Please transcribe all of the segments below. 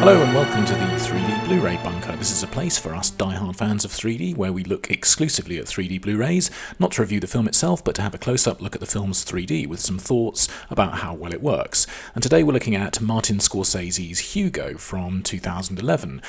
Hello and welcome to the 3D Blu-ray Bunker. This is a place for us die-hard fans of 3D where we look exclusively at 3D Blu-rays, not to review the film itself but to have a close-up look at the film's 3D with some thoughts about how well it works. And today we're looking at Martin Scorsese's Hugo from 2011.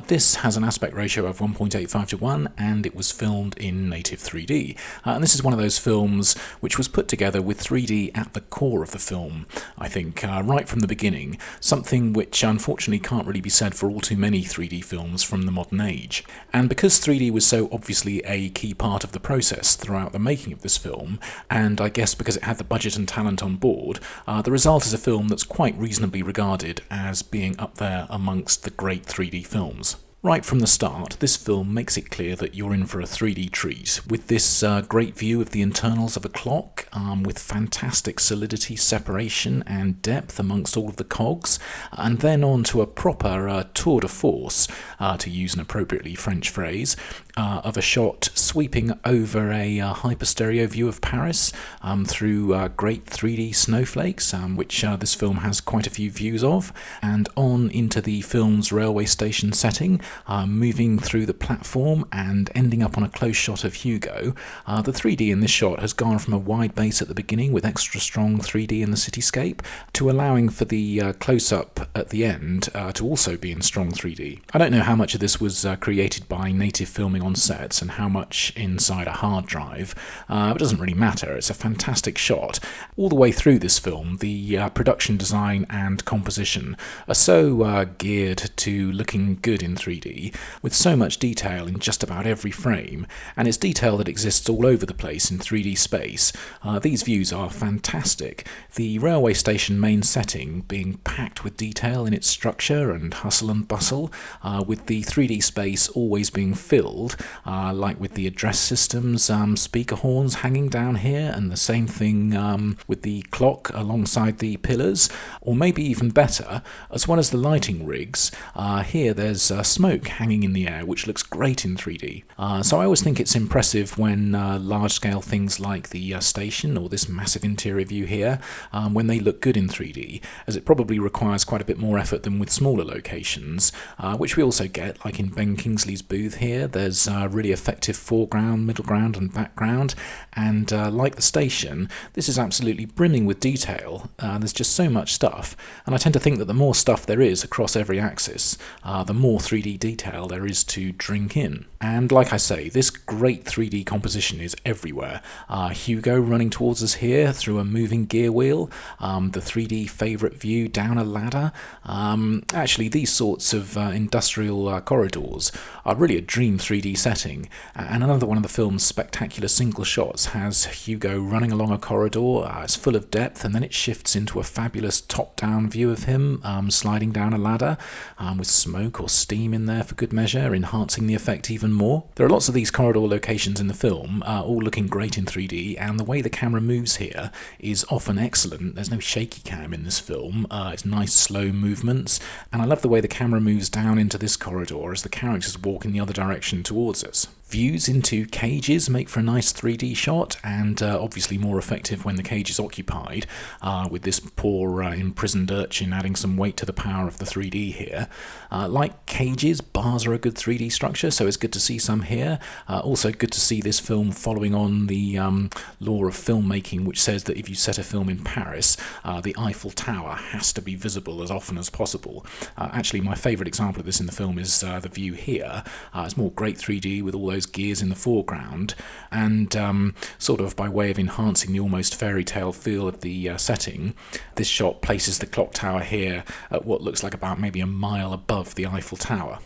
This has an aspect ratio of 1.85 to 1 and it was filmed in native 3D. And this is one of those films which was put together with 3D at the core of the film, I think, right from the beginning, something which unfortunately can't really be said for all too many 3D films from the modern age. And because 3D was so obviously a key part of the process throughout the making of this film, and I guess because it had the budget and talent on board, the result is a film that's quite reasonably regarded as being up there amongst the great 3D films. Right from the start, this film makes it clear that you're in for a 3D treat, with this great view of the internals of a clock, with fantastic solidity, separation and depth amongst all of the cogs, and then on to a proper tour de force, to use an appropriately French phrase, of a shot sweeping over a hyper-stereo view of Paris through great 3D snowflakes, which this film has quite a few views of, and on into the film's railway station setting, moving through the platform and ending up on a close shot of Hugo. The 3D in this shot has gone from a wide base at the beginning with extra strong 3D in the cityscape to allowing for the close-up at the end to also be in strong 3D. I don't know how much of this was created by native filming on sets and how much inside a hard drive. It doesn't really matter, it's a fantastic shot. All the way through this film, the production design and composition are so geared to looking good in 3D, with so much detail in just about every frame, and it's detail that exists all over the place in 3D space. These views are fantastic. The railway station main setting being packed with detail in its structure and hustle and bustle, with the 3D space always being filled, like with the address systems, speaker horns hanging down here, and the same thing with the clock alongside the pillars, or maybe even better, as well as the lighting rigs, here there's smoke hanging in the air, which looks great in 3D. So I always think it's impressive when large-scale things like the station or this massive interior view here, when they look good in 3D, as it probably requires quite a bit more effort than with smaller locations, which we also get, like in Ben Kingsley's booth here. There's really effective foreground, middle ground and background, and like the station, this is absolutely brimming with detail. There's just so much stuff, and I tend to think that the more stuff there is across every axis, the more 3D detail there is to drink in. And like I say, this great 3D composition is everywhere. Hugo running towards us here through a moving gear wheel, the 3D favourite view down a ladder. Actually, these sorts of industrial corridors are really a dream 3D setting, and another one of the film's spectacular single shots has Hugo running along a corridor. It's full of depth, and then it shifts into a fabulous top-down view of him sliding down a ladder, with smoke or steam in there for good measure, enhancing the effect even more. There are lots of these corridor locations in the film, all looking great in 3D, and the way the camera moves here is often excellent. There's no shaky cam in this film, it's nice slow movements, and I love the way the camera moves down into this corridor as the characters walk in the other direction towards us. Views into cages make for a nice 3D shot, and obviously more effective when the cage is occupied, with this poor imprisoned urchin adding some weight to the power of the 3D here. Like cages, bars are a good 3D structure, so it's good to see some here. Also good to see this film following on the law of filmmaking, which says that if you set a film in Paris, the Eiffel Tower has to be visible as often as possible. Actually, my favourite example of this in the film is the view here. It's more great 3D with all those gears in the foreground, and sort of by way of enhancing the almost fairy tale feel of the setting, this shot places the clock tower here at what looks like about maybe a mile above the Eiffel Tower.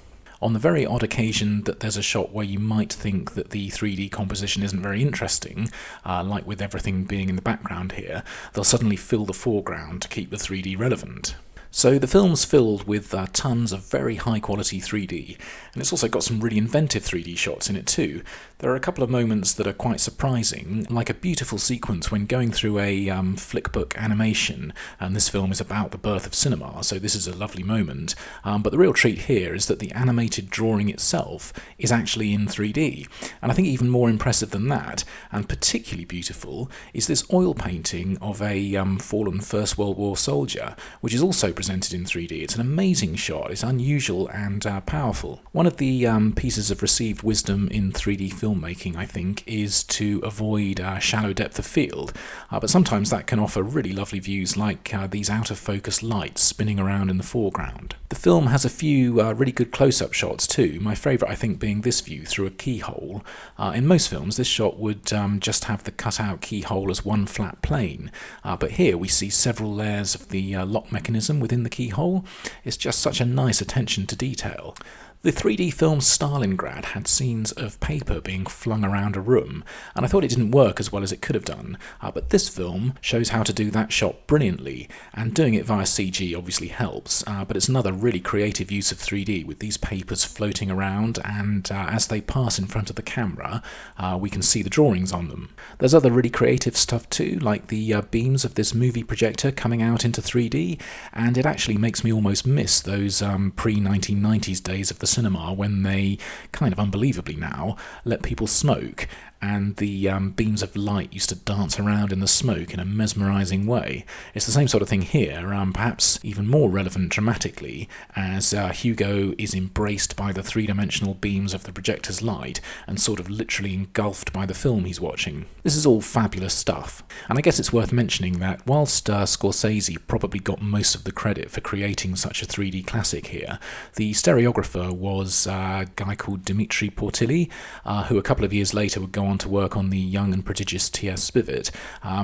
On the very odd occasion that there's a shot where you might think that the 3D composition isn't very interesting, like with everything being in the background here, they'll suddenly fill the foreground to keep the 3D relevant. So the film's filled with tons of very high quality 3D, and it's also got some really inventive 3D shots in it too. There are a couple of moments that are quite surprising, like a beautiful sequence when going through a flickbook animation, and this film is about the birth of cinema, so this is a lovely moment. But the real treat here is that the animated drawing itself is actually in 3D, and I think even more impressive than that, and particularly beautiful, is this oil painting of a fallen First World War soldier, which is also presented in 3D. It's an amazing shot. It's unusual and powerful. One of the pieces of received wisdom in 3D filmmaking, I think, is to avoid shallow depth of field. But sometimes that can offer really lovely views like these out-of-focus lights spinning around in the foreground. The film has a few really good close-up shots too, my favourite I think being this view through a keyhole. In most films this shot would just have the cut-out keyhole as one flat plane, but here we see several layers of the lock mechanism within the keyhole. It's just such a nice attention to detail. The 3D film Stalingrad had scenes of paper being flung around a room, and I thought it didn't work as well as it could have done, but this film shows how to do that shot brilliantly, and doing it via CG obviously helps, but it's another really creative use of 3D with these papers floating around, and as they pass in front of the camera, we can see the drawings on them. There's other really creative stuff too, like the beams of this movie projector coming out into 3D, and it actually makes me almost miss those pre-1990s days of the cinema when they, kind of unbelievably now, let people smoke, and the beams of light used to dance around in the smoke in a mesmerising way. It's the same sort of thing here, perhaps even more relevant dramatically, as Hugo is embraced by the three-dimensional beams of the projector's light and sort of literally engulfed by the film he's watching. This is all fabulous stuff, and I guess it's worth mentioning that whilst Scorsese probably got most of the credit for creating such a 3D classic here, the stereographer was a guy called Dimitri Portilli, who a couple of years later would go on to work on the young and prodigious T.S. Spivet,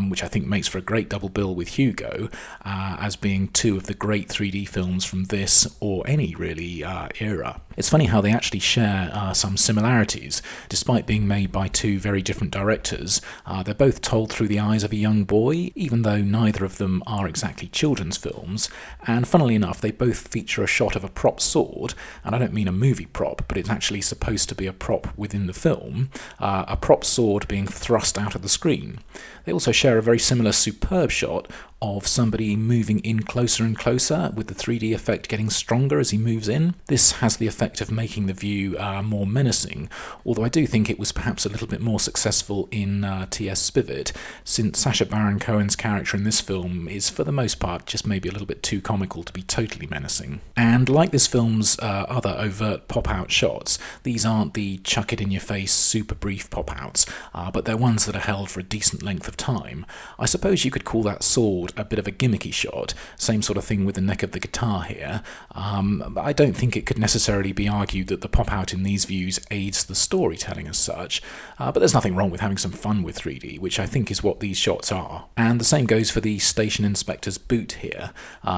which I think makes for a great double bill with Hugo, as being two of the great 3D films from this, or any really, era. It's funny how they actually share some similarities. Despite being made by two very different directors, they're both told through the eyes of a young boy, even though neither of them are exactly children's films, and funnily enough they both feature a shot of a prop sword, and I don't mean a movie prop, but it's actually supposed to be a prop within the film, a prop sword being thrust out of the screen. They also share a very similar superb shot of somebody moving in closer and closer, with the 3D effect getting stronger as he moves in. This has the effect of making the view more menacing, although I do think it was perhaps a little bit more successful in T.S. Spivet, since Sacha Baron Cohen's character in this film is for the most part just maybe a little bit too comical to be totally menacing. And like this film's other overt pop-out shots, these aren't the chuck-it-in-your-face super brief pop-outs, but they're ones that are held for a decent length of time. I suppose you could call that sword a bit of a gimmicky shot, same sort of thing with the neck of the guitar here. I don't think it could necessarily be argued that the pop-out in these views aids the storytelling as such, but there's nothing wrong with having some fun with 3D, which I think is what these shots are. And the same goes for the station inspector's boot here.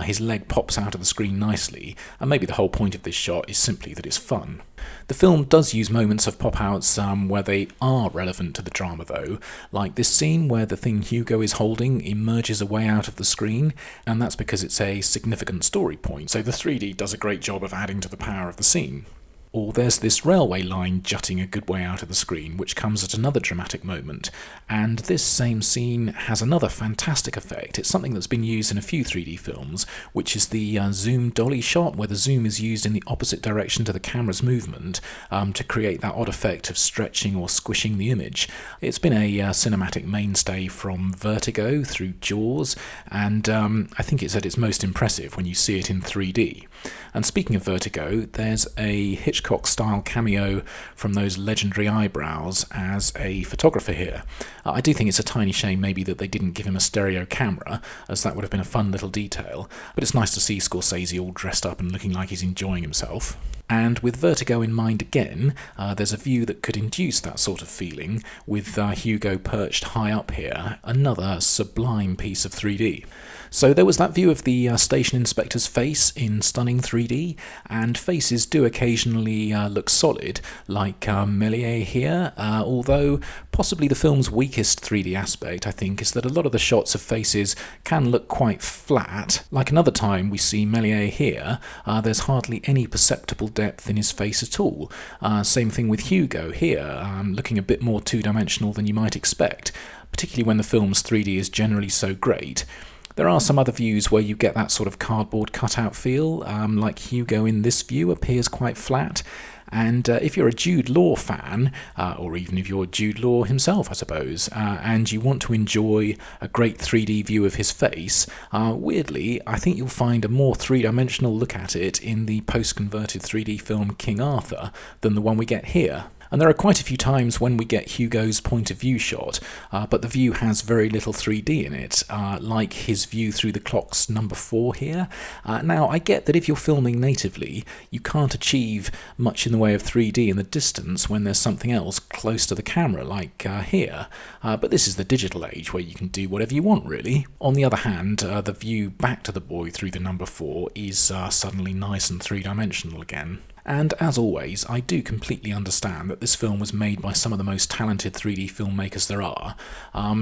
His leg pops out of the screen nicely, and maybe the whole point of this shot is simply that it's fun. The film does use moments of pop-outs where they are relevant to the drama though, like this scene where the thing Hugo is holding emerges away out of the screen, and that's because it's a significant story point, so the 3D does a great job of adding to the power of the scene. Or there's this railway line jutting a good way out of the screen, which comes at another dramatic moment. And this same scene has another fantastic effect. It's something that's been used in a few 3D films, which is the zoom dolly shot, where the zoom is used in the opposite direction to the camera's movement to create that odd effect of stretching or squishing the image. It's been a cinematic mainstay from Vertigo through Jaws, and I think it's at its most impressive when you see it in 3D. And speaking of Vertigo, there's a Hitchcock-style cameo from those legendary eyebrows as a photographer here. I do think it's a tiny shame maybe that they didn't give him a stereo camera, as that would have been a fun little detail, but it's nice to see Scorsese all dressed up and looking like he's enjoying himself. And with Vertigo in mind again, there's a view that could induce that sort of feeling, with Hugo perched high up here, another sublime piece of 3D. So there was that view of the station inspector's face in stunning 3D, and faces do occasionally look solid, like Méliès here, although possibly the film's weakest 3D aspect, I think, is that a lot of the shots of faces can look quite flat. Like another time we see Méliès here, there's hardly any perceptible depth in his face at all. Same thing with Hugo here, looking a bit more two-dimensional than you might expect, particularly when the film's 3D is generally so great. There are some other views where you get that sort of cardboard cutout feel, like Hugo in this view appears quite flat, And if you're a Jude Law fan, or even if you're Jude Law himself, I suppose, and you want to enjoy a great 3D view of his face, weirdly, I think you'll find a more three-dimensional look at it in the post-converted 3D film King Arthur than the one we get here. And there are quite a few times when we get Hugo's point of view shot, but the view has very little 3D in it, like his view through the clock's number 4 here. Now, I get that if you're filming natively, you can't achieve much in the way of 3D in the distance when there's something else close to the camera, like here. But this is the digital age where you can do whatever you want, really. On the other hand, the view back to the boy through the number 4 is suddenly nice and three-dimensional again. And as always, I do completely understand that this film was made by some of the most talented 3D filmmakers there are,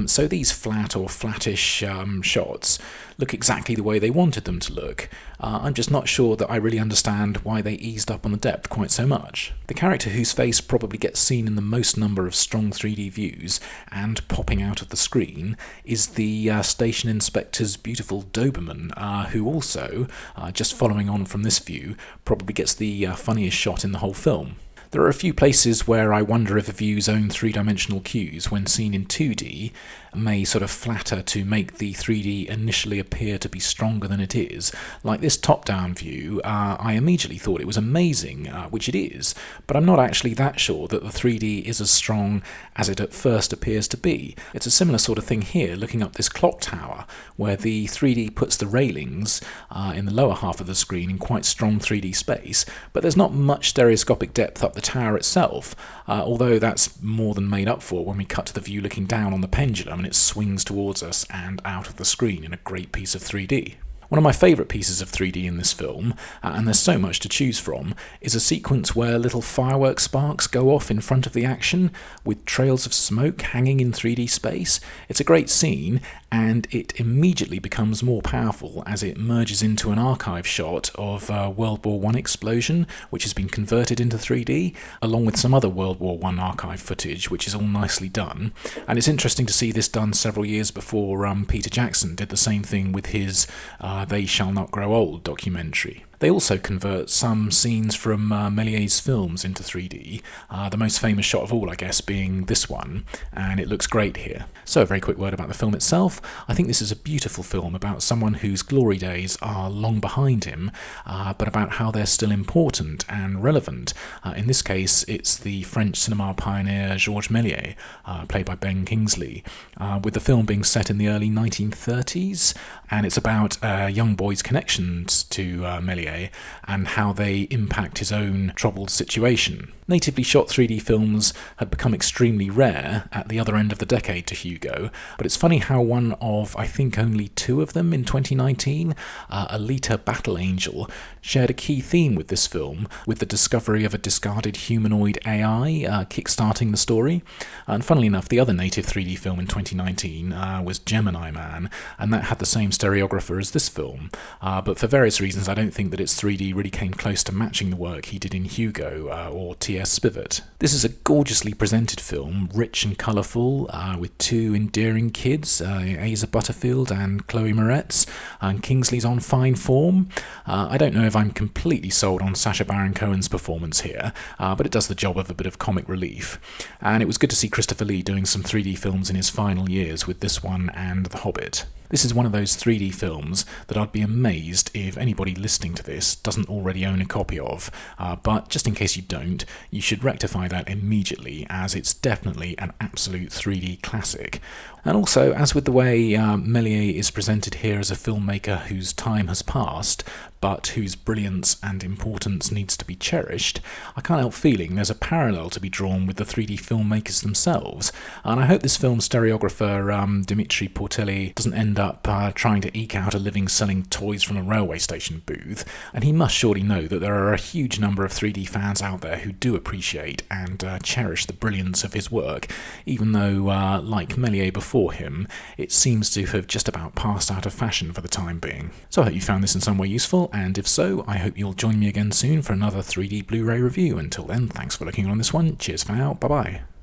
so these flat or flattish shots look exactly the way they wanted them to look. I'm just not sure that I really understand why they eased up on the depth quite so much. The character whose face probably gets seen in the most number of strong 3D views and popping out of the screen is the station inspector's beautiful Doberman, who also, just following on from this view, probably gets the funniest shot in the whole film. There are a few places where I wonder if a view's own three-dimensional cues, when seen in 2D, may sort of flatter to make the 3D initially appear to be stronger than it is. Like this top-down view, I immediately thought it was amazing, which it is, but I'm not actually that sure that the 3D is as strong as it at first appears to be. It's a similar sort of thing here, looking up this clock tower, where the 3D puts the railings in the lower half of the screen in quite strong 3D space, but there's not much stereoscopic depth up the tower itself, although that's more than made up for when we cut to the view looking down on the pendulum and it swings towards us and out of the screen in a great piece of 3D. One of my favourite pieces of 3D in this film, and there's so much to choose from, is a sequence where little fireworks sparks go off in front of the action, with trails of smoke hanging in 3D space. It's a great scene, and it immediately becomes more powerful as it merges into an archive shot of a World War I explosion, which has been converted into 3D, along with some other World War I archive footage, which is all nicely done. And it's interesting to see this done several years before Peter Jackson did the same thing with his They Shall Not Grow Old documentary. They also convert some scenes from Méliès's films into 3D, the most famous shot of all, I guess, being this one, and it looks great here. So a very quick word about the film itself. I think this is a beautiful film about someone whose glory days are long behind him, but about how they're still important and relevant. In this case, it's the French cinema pioneer Georges Méliès, played by Ben Kingsley, with the film being set in the early 1930s, and it's about a young boy's connections to Méliès and how they impact his own troubled situation. Natively shot 3D films had become extremely rare at the other end of the decade to Hugo, but it's funny how one of, I think, only 2 of them in 2019, Alita Battle Angel, shared a key theme with this film, with the discovery of a discarded humanoid AI kickstarting the story. And funnily enough, the other native 3D film in 2019 was Gemini Man, and that had the same stereographer as this film. But for various reasons, I don't think that its 3D really came close to matching the work he did in Hugo or T.S. Spivot. This is a gorgeously presented film, rich and colourful, with 2 endearing kids, Asa Butterfield and Chloe Moretz, and Kingsley's on fine form. I don't know if I'm completely sold on Sacha Baron Cohen's performance here, but it does the job of a bit of comic relief. And it was good to see Christopher Lee doing some 3D films in his final years with this one and The Hobbit. This is one of those 3D films that I'd be amazed if anybody listening to this doesn't already own a copy of, but just in case you don't, you should rectify that immediately, as it's definitely an absolute 3D classic. And also, as with the way Méliès is presented here as a filmmaker whose time has passed, but whose brilliance and importance needs to be cherished, I can't help feeling there's a parallel to be drawn with the 3D filmmakers themselves, and I hope this film's stereographer Dimitri Portelli doesn't end up trying to eke out a living selling toys from a railway station booth, and he must surely know that there are a huge number of 3D fans out there who do appreciate and cherish the brilliance of his work, even though, like Méliès before him, it seems to have just about passed out of fashion for the time being. So I hope you found this in some way useful, and if so, I hope you'll join me again soon for another 3D Blu-ray review. Until then, thanks for looking on this one. Cheers for now. Bye-bye.